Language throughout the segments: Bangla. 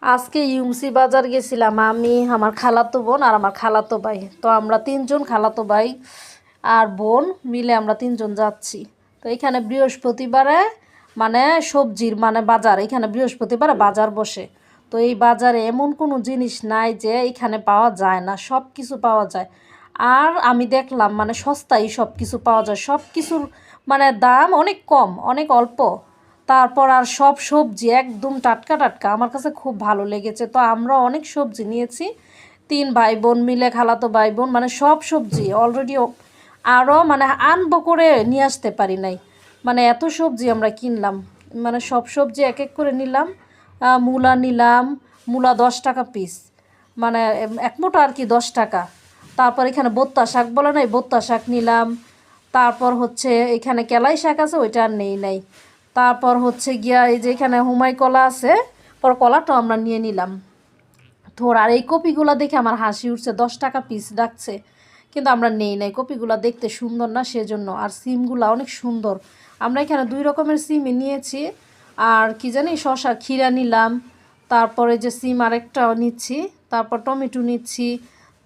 আজকে ইউমসি বাজার গেছিলাম আমি, আমার খালাতো বোন আর আমার খালাতো ভাই। তো আমরা তিনজন, খালাতো ভাই আর বোন মিলে আমরা তিনজন যাচ্ছি। তো এখানে বৃহস্পতিবারে মানে সবজির মানে বাজার, এখানে বৃহস্পতিবারে বাজার বসে। তো এই বাজারে এমন কোনো জিনিস নাই যে এখানে পাওয়া যায় না, সব কিছু পাওয়া যায়। আর আমি দেখলাম মানে সস্তায় সব কিছু পাওয়া যায়, সব কিছুর মানে দাম অনেক কম, অনেক অল্প। তারপর আর সব সবজি একদম টাটকা টাটকা, আমার কাছে খুব ভালো লেগেছে। তো আমরা অনেক সবজি নিয়েছি, তিন ভাই বোন মিলে, খালাতো ভাই বোন, মানে সব সবজি অলরেডি আরও মানে আনবো করে নিয়ে আসতে পারি নাই, মানে এত সবজি আমরা কিনলাম। মানে সব সবজি এক এক করে নিলাম। মূলা নিলাম, মূলা 10 টাকা পিস, মানে এক মুঠো আর কি 10 টাকা। তারপর এখানে বোত্তা শাক বলে নাই, বোত্তা শাক নিলাম। তারপর হচ্ছে এখানে কেলাই শাক আছে, ওইটা আর নেই নাই। তারপর হচ্ছে গিয়া এই যে এখানে হুমাই কলা আছে, পর কলাটাও আমরা নিয়ে নিলাম। থোর আর এই কপিগুলা দেখে আমার হাসি উঠছে, 10 টাকা পিস ডাকছে, কিন্তু আমরা নেই নাই। কপিগুলা দেখতে সুন্দর না সেজন্য। আর সিমগুলা অনেক সুন্দর, আমরা এখানে 2 রকমের সিমই নিয়েছি। আর কি জানি শশা ক্ষীরা নিলাম, তারপরে যে সিম আরেকটাও নিচ্ছি, তারপর টমেটো নিচ্ছি,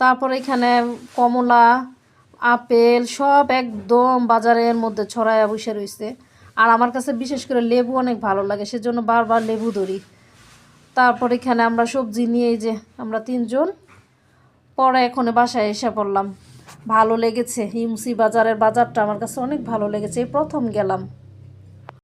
তারপর এখানে কমলা, আপেল সব একদম বাজারের মধ্যে ছড়ায়া বসে রয়েছে। আর আমার কাছে বিশেষ করে লেবু অনেক ভালো লাগে, সেজন্য বারবার লেবু ধরি। তারপর এখানে আমরা সবজি নিয়ে এই যে আমরা তিনজন পরে এখন বাসায় এসে পড়লাম। ভালো লেগেছে, হিমসি বাজারের বাজারটা আমার কাছে অনেক ভালো লেগেছে, এই প্রথম গেলাম।